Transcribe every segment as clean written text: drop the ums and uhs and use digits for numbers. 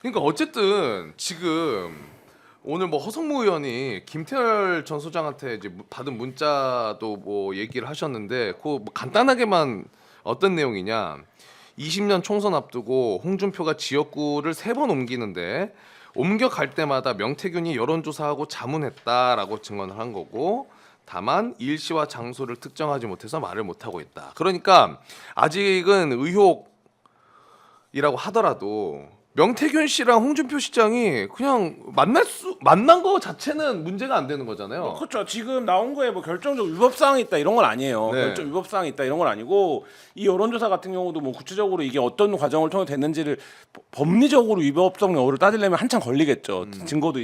그러니까 어쨌든 지금 오늘 뭐 허성무 의원이 김태열 전 소장한테 이제 받은 문자도 뭐 얘기를 하셨는데 그 뭐 간단하게만 어떤 내용이냐? 20년 총선 앞두고 홍준표가 지역구를 3번 옮기는데 옮겨갈 때마다 명태균이 여론조사하고 자문했다라고 증언을 한 거고 다만 일시와 장소를 특정하지 못해서 말을 못하고 있다. 그러니까 아직은 의혹이라고 하더라도 명태균 씨랑 홍준표 시장이 그냥 만난 거 자체는 문제가 안 되는 거잖아요. 그렇죠. 지금 나온 거에 뭐 결정적 위법 사항이 있다 이런 건 아니에요. 네. 결정 위법 사항이 있다 이런 건 아니고 이 여론조사 같은 경우도 뭐 구체적으로 이게 어떤 과정을 통해 됐는지를 법리적으로 위법성 여부를 따지려면 한참 걸리겠죠. 증거도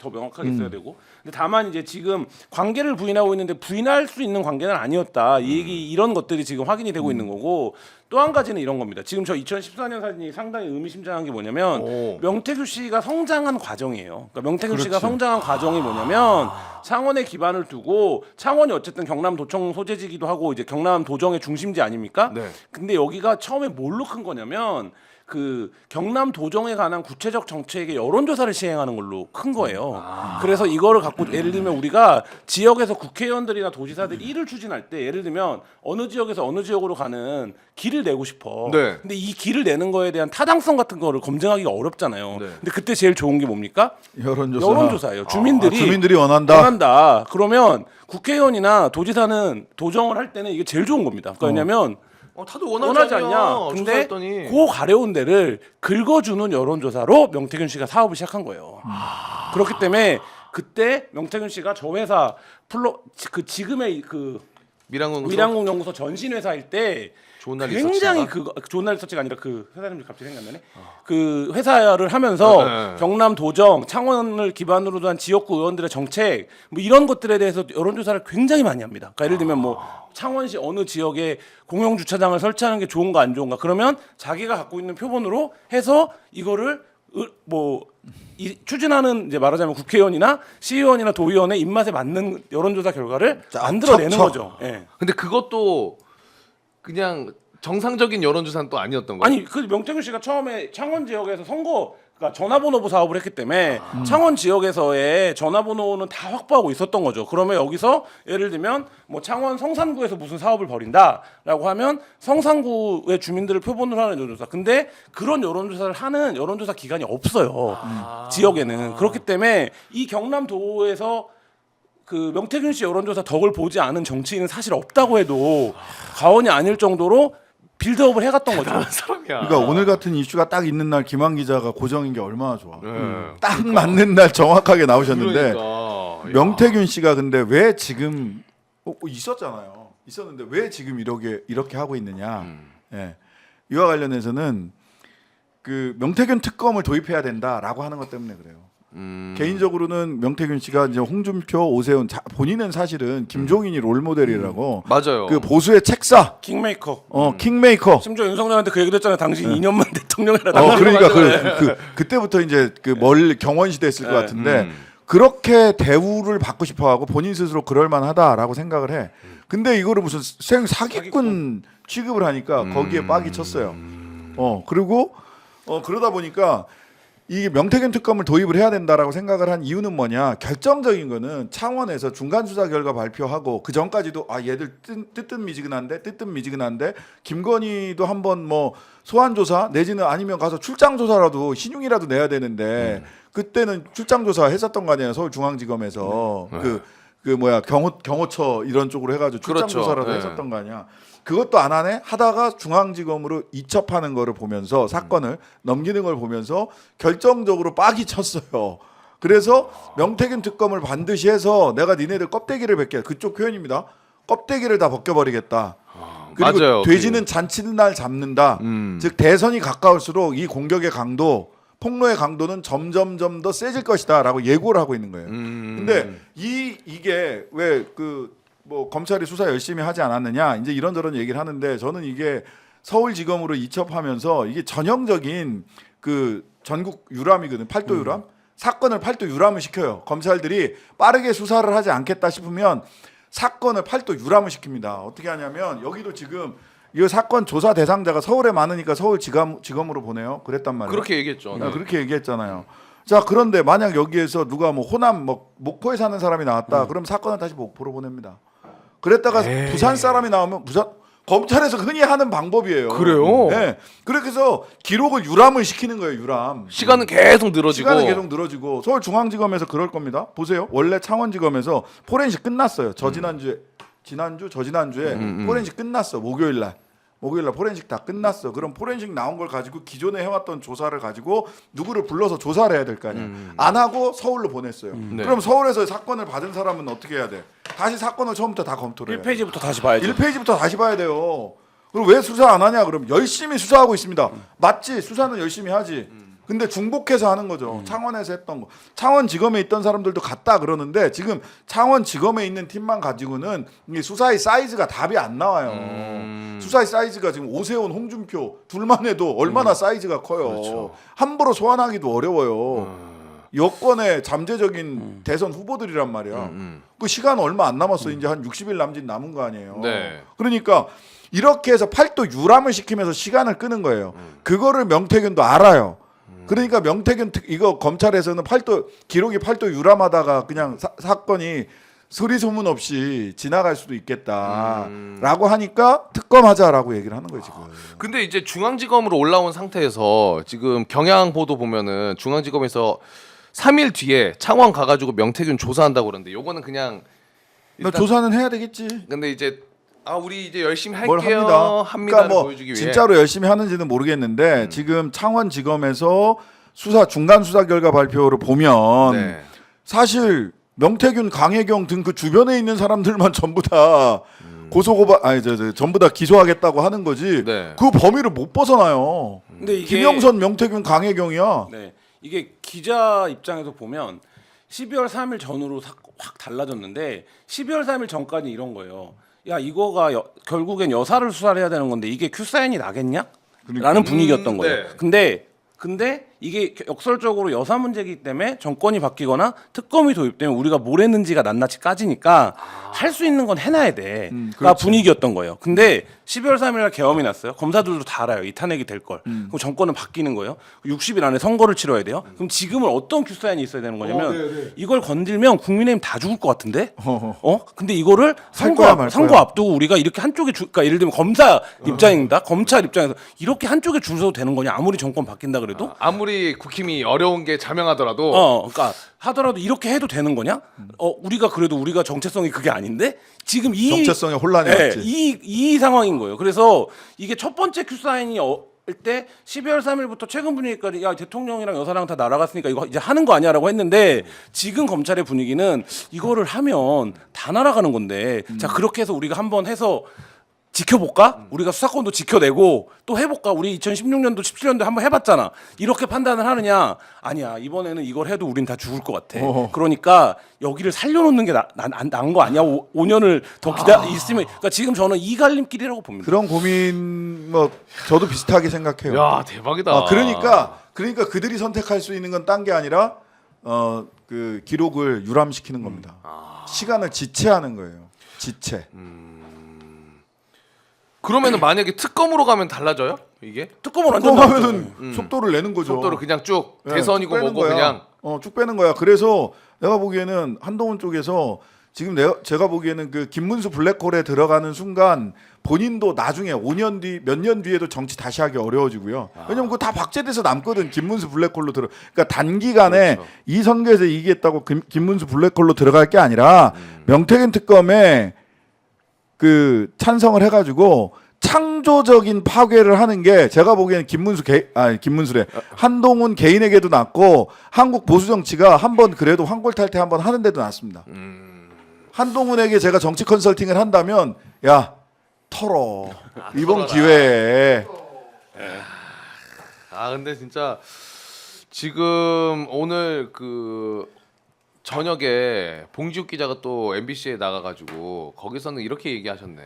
더 명확하게 있어야 되고. 근데 다만 이제 지금 관계를 부인하고 있는데 부인할 수 있는 관계는 아니었다. 이 얘기 이런 것들이 지금 확인이 되고 있는 거고. 또 한 가지는 이런 겁니다. 지금 저 2014년 사진이 상당히 의미심장한 게 뭐냐면 명태균 씨가 성장한 과정이에요. 그러니까 명태균 씨가 성장한 과정이 뭐냐면 창원에 기반을 두고 창원이 어쨌든 경남도청 소재지기도 하고 이제 경남도정의 중심지 아닙니까? 네. 근데 여기가 처음에 뭘로 큰 거냐면 그 경남도정에 관한 구체적 정책의 여론조사를 시행하는 걸로 큰 거예요. 그래서 이거를 갖고 예를 들면 우리가 지역에서 국회의원들이나 도지사들이 일을 추진할 때 예를 들면 어느 지역에서 어느 지역으로 가는 길을 내고 싶어. 네. 근데 이 길을 내는 거에 대한 타당성 같은 거를 검증하기가 어렵잖아요. 네. 근데 그때 제일 좋은 게 뭡니까? 여론조사. 여론조사예요. 주민들이 원한다. 그러면 국회의원이나 도지사는 도정을 할 때는 이게 제일 좋은 겁니다. 그러니까 왜냐면 다들 원하지 않냐? 근데 조사했더니. 그 가려운 데를 긁어주는 여론조사로 명태균 씨가 사업을 시작한 거예요. 그렇기 때문에 그때 명태균 씨가 저 회사 지금의 그 밀양공 연구소 전신 회사일 때 좋은 날 굉장히 좋은 날 리서치가 아니라 그 회사 이름이 갑자기 생각나네. 그 회사를 하면서 네. 경남 도정, 창원을 기반으로 한 지역구 의원들의 정책 뭐 이런 것들에 대해서 여론조사를 굉장히 많이 합니다. 그러니까 예를 들면 뭐 창원시 어느 지역에 공영 주차장을 설치하는 게 좋은가 안 좋은가 그러면 자기가 갖고 있는 표본으로 해서 이거를 추진하는 이제 말하자면 국회의원이나 시의원이나 도의원의 입맛에 맞는 여론조사 결과를 만들어내는 거죠. 예. 근데 그것도 그냥 정상적인 여론조사는 또 아니었던 거예요. 아니 그 명태균 씨가 처음에 창원 지역에서 그러니까 전화번호부 사업을 했기 때문에 창원 지역에서의 전화번호는 다 확보하고 있었던 거죠. 그러면 여기서 예를 들면 뭐 창원 성산구에서 무슨 사업을 벌인다라고 하면 성산구의 주민들을 표본으로 하는 여론조사. 근데 그런 여론조사를 하는 여론조사 기관이 없어요. 지역에는. 그렇기 때문에 이 경남도에서 그 명태균 씨 여론조사 덕을 보지 않은 정치인은 사실 없다고 해도 과언이 아닐 정도로 빌드업을 해갔던 거죠. 사람이야. 그러니까 오늘 같은 이슈가 딱 있는 날 김한 기자가 고정인 게 얼마나 좋아. 네. 딱 맞는 날 정확하게 나오셨는데 그러니까. 명태균 씨가 근데 왜 지금 있었잖아요. 있었는데 왜 지금 이렇게 하고 있느냐. 예. 이와 관련해서는 그 명태균 특검을 도입해야 된다라고 하는 것 때문에 그래요. 개인적으로는 명태균 씨가 이제 홍준표, 오세훈 본인은 사실은 김종인이 롤 모델이라고 맞아요. 그 보수의 책사, 킹메이커. 킹메이커. 심지어 윤석열한테 그 얘기도 했잖아요. 당신 2년만 대통령이라. 그러니까 그때부터 이제 그 경원 시대였을 것 같은데 그렇게 대우를 받고 싶어하고 본인 스스로 그럴만하다라고 생각을 해. 근데 이거를 무슨 사기꾼 취급을 하니까 거기에 빡이 쳤어요. 그리고 그러다 보니까 이 명태균 특검을 도입을 해야 된다라고 생각을 한 이유는 뭐냐? 결정적인 거는 창원에서 중간 수사 결과 발표하고 그 전까지도 얘들 뜨뜻미지근한데 김건희도 한번 뭐 소환 조사 내지는 아니면 가서 출장 조사라도 신용이라도 내야 되는데 그때는 출장 조사 했었던 거 아니에요? 서울중앙지검에서 경호처 이런 쪽으로 해가지고 출장 그렇죠. 조사라도 했었던 거 아니야? 그것도 안 하네 하다가 중앙지검으로 이첩하는 거를 보면서 사건을 넘기는 걸 보면서 결정적으로 빡이 쳤어요. 그래서 명태균 특검을 반드시 해서 내가 니네들 껍데기를 벗게 그쪽 표현입니다. 껍데기를 다 벗겨버리겠다. 그리고 맞아요. 돼지는 잔치날 잡는다. 즉 대선이 가까울수록 이 공격의 강도 폭로의 강도는 점점점 더 세질 것이다라고 예고를 하고 있는 거예요. 근데 이게 왜 뭐 검찰이 수사 열심히 하지 않았느냐 이제 이런저런 얘기를 하는데 저는 이게 서울지검으로 이첩하면서 이게 전형적인 그 전국 유람이거든. 팔도 유람 사건을 팔도 유람을 시켜요. 검찰들이 빠르게 수사를 하지 않겠다 싶으면 사건을 팔도 유람을 시킵니다. 어떻게 하냐면 여기도 지금 이 사건 조사 대상자가 서울에 많으니까 서울지검으로 보내요. 그랬단 말이에요. 그렇게 얘기했죠. 네. 그렇게 얘기했잖아요. 자, 그런데 만약 여기에서 누가 뭐 호남 뭐 목포에 사는 사람이 나왔다. 그럼 사건을 다시 목포로 보냅니다. 그랬다가 부산 사람이 나오면 검찰에서 흔히 하는 방법이에요. 그래요? 네. 그렇게 해서 기록을 유람을 시키는 거예요. 유람. 시간은 계속 늘어지고. 시간은 계속 늘어지고 서울중앙지검에서 그럴 겁니다. 보세요. 원래 창원지검에서 포렌식 끝났어요. 저지난주에 포렌식 끝났어. 목요일날 포렌식 다 끝났어. 그럼 포렌식 나온 걸 가지고 기존에 해왔던 조사를 가지고 누구를 불러서 조사를 해야 될 거 아니야. 안 하고 서울로 보냈어요. 네. 그럼 서울에서 사건을 받은 사람은 어떻게 해야 돼? 다시 사건을 처음부터 다 검토를 해요. 1페이지부터 다시 봐야죠. 1페이지부터 다시 봐야 돼요. 그럼 왜 수사 안 하냐? 그럼 열심히 수사하고 있습니다. 맞지? 수사는 열심히 하지. 근데 중복해서 하는 거죠. 창원에서 했던 거. 창원지검에 있던 사람들도 갔다 그러는데 지금 창원지검에 있는 팀만 가지고는 이 수사의 사이즈가 답이 안 나와요. 수사의 사이즈가 지금 오세훈, 홍준표 둘만 해도 얼마나 사이즈가 커요. 그렇죠. 함부로 소환하기도 어려워요. 여권의 잠재적인 대선 후보들이란 말이야. 그 시간 얼마 안 남았어. 이제 한 60일 남은 거 아니에요. 네. 그러니까 이렇게 해서 팔도 유람을 시키면서 시간을 끄는 거예요. 그거를 명태균도 알아요. 그러니까 명태균 이거 검찰에서는 기록이 팔도 유람하다가 그냥 사건이 소리 소문 없이 지나갈 수도 있겠다라고 하니까 특검하자라고 얘기를 하는 거예요 지금. 근데 이제 중앙지검으로 올라온 상태에서 지금 경향 보도 보면은 중앙지검에서 3일 뒤에 창원 가가지고 명태균 조사한다고 그러는데 요거는 그냥 일단 조사는 해야 되겠지. 근데 이제 우리 이제 열심히 뭘 할게요. 합니다. 합니다를 그러니까 뭐 보여주기 위해. 진짜로 열심히 하는지는 모르겠는데 지금 창원지검에서 중간 수사 결과 발표를 보면 네. 사실 명태균, 강혜경 등 그 주변에 있는 사람들만 전부 다 전부 다 기소하겠다고 하는 거지. 네. 그 범위를 못 벗어나요. 근데 이게 김영선, 명태균, 강혜경이야. 네. 이게 기자 입장에서 보면 12월 3일 전으로 확 달라졌는데 12월 3일 전까지 이런 거예요. 야 이거가 결국엔 여사를 수사를 해야 되는 건데 이게 큐사인이 나겠냐? 라는 분위기였던 거예요. 네. 근데 이게 역설적으로 여사 문제이기 때문에 정권이 바뀌거나 특검이 도입되면 우리가 뭘 했는지가 낱낱이 까지니까 할 수 있는 건 해놔야 돼. 가 그렇지. 분위기였던 거예요. 근데 12월 3일 날 계엄이 났어요. 검사들도 다 알아요. 이 탄핵이 될 걸. 그럼 정권은 바뀌는 거예요. 60일 안에 선거를 치러야 돼요. 그럼 지금은 어떤 큐사인이 있어야 되는 거냐면 이걸 건들면 국민의힘 다 죽을 것 같은데? 근데 이거를 거야, 선거 앞두고 우리가 이렇게 한쪽에 그러니까 예를 들면 검사 입장입니다. 검찰 입장에서 이렇게 한쪽에 줄 서도 되는 거냐? 아무리 정권 바뀐다 그래도? 아무리 국힘이 어려운 게 자명하더라도 그러니까 하더라도 이렇게 해도 되는 거냐? 우리가 그래도 우리가 정체성이 그게 아닌데 지금 정체성에 혼란이 왔지. 이 상황인 거예요. 그래서 이게 첫 번째 큐사인이 때 12월 3일부터 최근 분위기까지 야 대통령이랑 여사랑 다 날아갔으니까 이거 이제 하는 거 아니야라고 했는데 지금 검찰의 분위기는 이거를 하면 다 날아가는 건데 자 그렇게 해서 우리가 한번 해서 지켜볼까? 우리가 수사권도 지켜내고 또 해볼까? 우리 2016년도 17년도 한번 해봤잖아. 이렇게 판단을 하느냐? 아니야. 이번에는 이걸 해도 우린 다 죽을 것 같아. 그러니까 여기를 살려놓는 게 나은 거 아니야? 5년을 더 있으면. 그러니까 지금 저는 이 갈림길이라고 봅니다. 그런 고민 뭐 저도 비슷하게 생각해요. 야 대박이다. 그러니까 그들이 선택할 수 있는 건 딴 게 아니라 그 기록을 유람시키는 겁니다. 시간을 지체하는 거예요. 지체. 그러면은 만약에 특검으로 가면 달라져요? 이게 특검을 완전 하면은 속도를 내는 거죠. 속도를 그냥 쭉 네, 대선이고 쭉 빼는 뭐고 거야. 그냥 쭉 빼는 거야. 그래서 내가 보기에는 한동훈 쪽에서 지금 제가 보기에는 그 김문수 블랙홀에 들어가는 순간 본인도 나중에 5년 뒤 몇 년 뒤에도 정치 다시 하기 어려워지고요. 왜냐면 그거 다 박제돼서 남거든. 김문수 블랙홀로 그러니까 단기간에 그렇죠. 이 선거에서 이기겠다고 김문수 블랙홀로 들어갈 게 아니라 명태균 특검에 그 찬성을 해가지고 창조적인 파괴를 하는 게 제가 보기에는 김문수래 한동훈 개인에게도 낫고 한국 보수 정치가 한번 그래도 황골탈퇴 한번 하는 데도 낫습니다. 한동훈에게 제가 정치 컨설팅을 한다면 야 털어 이번 기회에. 근데 진짜 지금 오늘 그 저녁에 봉지욱 기자가 또 MBC에 나가가지고 거기서는 이렇게 얘기하셨네.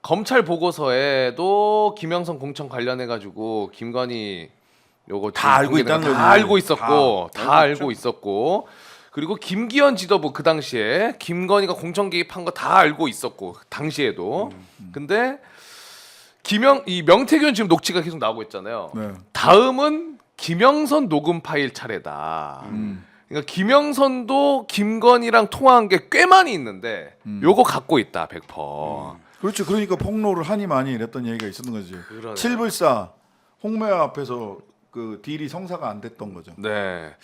검찰 보고서에도 김영선 공천 관련해가지고 김건희 요거 다 알고 있다는 거지. 다 알고 있었고 다 다 알고 있었고 그리고 김기현 지도부 그 당시에 김건희가 공천 개입한 거 다 알고 있었고 당시에도. 근데 이 명태균 지금 녹취가 계속 나오고 있잖아요. 네. 다음은 김영선 녹음 파일 차례다. 그러니까 김영선도 김건희랑 통화한 게 꽤 많이 있는데 요거 갖고 있다 100%. 그렇죠. 그러니까 폭로를 하니 많이 이랬던 얘기가 있었던 거지. 그러네요. 7불사 홍매화 앞에서 그 딜이 성사가 안 됐던 거죠. 네.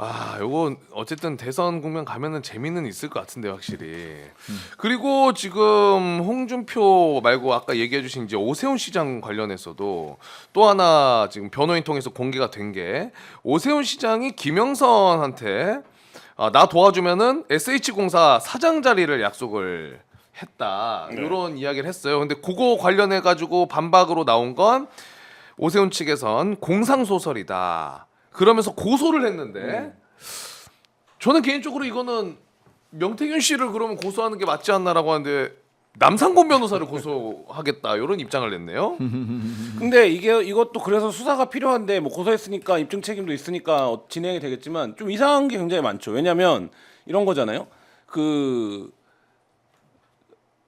아, 요거 어쨌든 대선 국면 가면은 재미는 있을 것 같은데 확실히. 그리고 지금 홍준표 말고 아까 얘기해주신 이제 오세훈 시장 관련해서도 또 하나 지금 변호인 통해서 공개가 된 게 오세훈 시장이 김영선한테 나 도와주면은 SH공사 사장 자리를 약속을 했다 이런 이야기를 했어요. 근데 그거 관련해 가지고 반박으로 나온 건 오세훈 측에선 공상 소설이다. 그러면서 고소를 했는데 저는 개인적으로 이거는 명태균 씨를 그러면 고소하는 게 맞지 않나라고 하는데 남상곤 변호사를 고소하겠다 이런 입장을 냈네요. 근데 이것도 그래서 수사가 필요한데 뭐 고소했으니까 입증 책임도 있으니까 진행이 되겠지만 좀 이상한 게 굉장히 많죠. 왜냐하면 이런 거잖아요. 그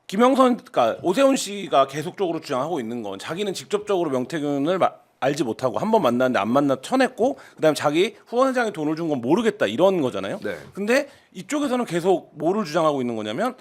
김영선, 그러니까 오세훈 씨가 계속적으로 주장하고 있는 건 자기는 직접적으로 명태균을 알지 못하고 한 번 만났는데 안 만나 쳐냈고 그다음에 자기 후원회장이 돈을 준 건 모르겠다 이런 거잖아요. 네. 근데 이쪽에서는 계속 뭐를 주장하고 있는 거냐면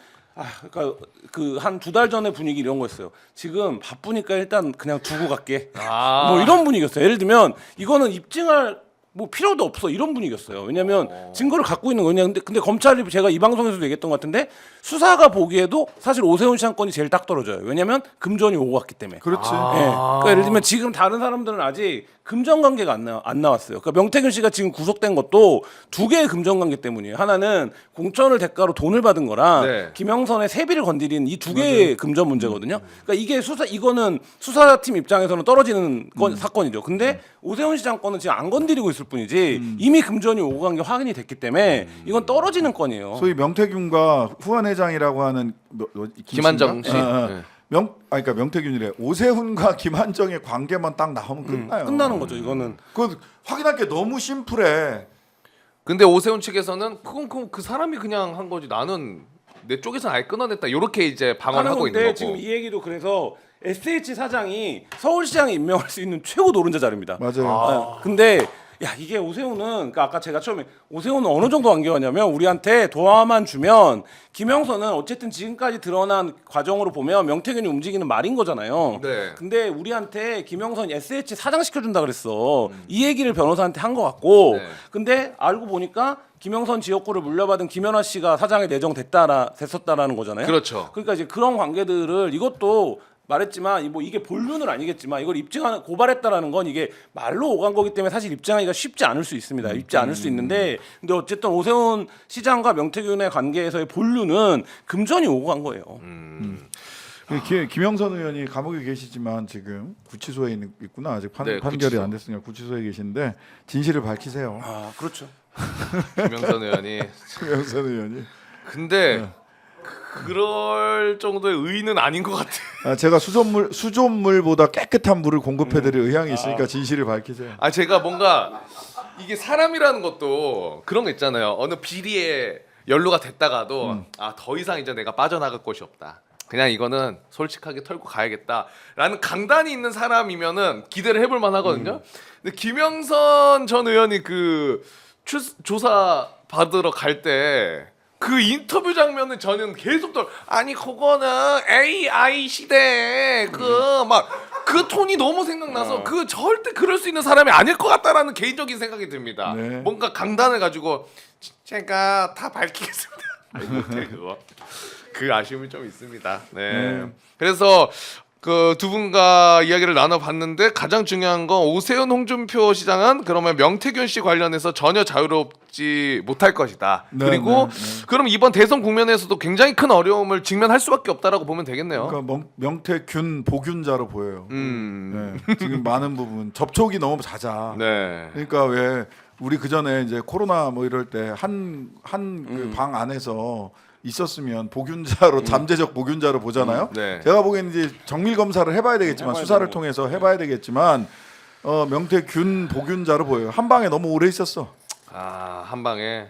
그러니까 그 한 2달 전에 분위기 이런 거였어요. 지금 바쁘니까 일단 그냥 두고 갈게. 뭐 이런 분위기였어요. 예를 들면 이거는 입증할 뭐 필요도 없어 이런 분위기였어요. 왜냐하면 증거를 갖고 있는 거냐. 근데 검찰이 제가 이 방송에서도 얘기했던 것 같은데 수사가 보기에도 사실 오세훈 시장 건이 제일 딱 떨어져요. 왜냐하면 금전이 오고 갔기 때문에. 그렇지. 예. 그러니까 예를 들면 지금 다른 사람들은 아직 금전 관계가 안 나왔어요. 그러니까 명태균 씨가 지금 구속된 것도 2개의 금전 관계 때문이에요. 하나는 공천을 대가로 돈을 받은 거랑 네. 김영선의 세비를 건드린 이 2개의 금전 문제거든요. 그러니까 이게 이거는 수사팀 입장에서는 떨어지는 사건이죠. 근데 오세훈 시장 건은 지금 안 건드리고 있을 뿐이지 이미 금전이 오고 간 게 확인이 됐기 때문에 이건 떨어지는 건이에요. 소위 명태균과 후원회장이라고 하는 김한정 씨. 네. 그러니까 명태균이래. 오세훈과 김한정의 관계만 딱 나오면 끝나요. 끝나는 거죠. 이거는 그 확인할 게 너무 심플해. 근데 오세훈 측에서는 그건 그 사람이 그냥 한 거지 나는 내 쪽에서는 아예 끊어냈다 이렇게 이제 방어하고 있는 거고. 지금 이 얘기도 그래서 SH 사장이 서울시장에 임명할 수 있는 최고 노른자 자리입니다. 맞아요. 근데 야 이게 오세훈은 그러니까 아까 제가 처음에 오세훈은 어느 정도 안겨왔냐면 우리한테 도와만 주면 김영선은 어쨌든 지금까지 드러난 과정으로 보면 명태균이 움직이는 말인 거잖아요. 네. 근데 우리한테 김영선 SH 사장 시켜준다 그랬어. 이 얘기를 변호사한테 한 것 같고 네. 근데 알고 보니까 김영선 지역구를 물려받은 김연아 씨가 사장에 됐었다라는 거잖아요. 그렇죠. 그러니까 이제 그런 관계들을 이것도 말했지만 뭐 이게 본론은 아니겠지만 이걸 입증하는 고발했다라는 건 이게 말로 오간 거기 때문에 사실 입증하기가 쉽지 않을 수 있습니다. 쉽지 않을 수 있는데 근데 어쨌든 오세훈 시장과 명태균의 관계에서의 본론은 금전이 오고 간 거예요. 김영선 의원이 감옥에 계시지만 지금 구치소에 있구나. 아직 네, 판결이 구치소. 안 됐으니까 구치소에 계신데 진실을 밝히세요. 아 그렇죠. 김영선 의원이. 김영선 의원이. 근데 그럴 정도의 의의는 아닌 것 같아. 제가 수돗물보다 깨끗한 물을 공급해드릴 의향이 있으니까 진실을 밝히세요. 제가 뭔가 이게 사람이라는 것도 그런 거 있잖아요. 어느 비리에 연루가 됐다가도 더 이상 이제 내가 빠져나갈 곳이 없다. 그냥 이거는 솔직하게 털고 가야겠다라는 강단이 있는 사람이면은 기대를 해볼 만하거든요. 근데 김영선 전 의원이 그 조사 받으러 갈 때 그 인터뷰 장면은 저는 계속 아니 그거는 AI 시대 그 톤이 너무 생각나서 그 절대 그럴 수 있는 사람이 아닐 것 같다라는 개인적인 생각이 듭니다. 네. 뭔가 강단을 가지고 제가 다 밝히겠습니다. 못해 그거. 그 아쉬움이 좀 있습니다. 네. 그래서 그 두 분과 이야기를 나눠봤는데 가장 중요한 건 오세훈 홍준표 시장은 그러면 명태균 씨 관련해서 전혀 자유롭지 못할 것이다. 네, 그리고 네. 그럼 이번 대선 국면에서도 굉장히 큰 어려움을 직면할 수밖에 없다라고 보면 되겠네요. 그러니까 명태균 복균자로 보여요. 네. 지금 많은 부분 접촉이 너무 잦아. 네. 그러니까 왜 우리 그 전에 이제 코로나 뭐 이럴 때 한 그 방 안에서 있었으면 복균자로 잠재적 복균자로 보잖아요. 네. 제가 보기에는 이제 정밀 검사를 해봐야 되겠지만 해봐야 수사를 되고. 통해서 해봐야 되겠지만 명태균 복균자로 보여요. 한 방에 너무 오래 있었어. 한 방에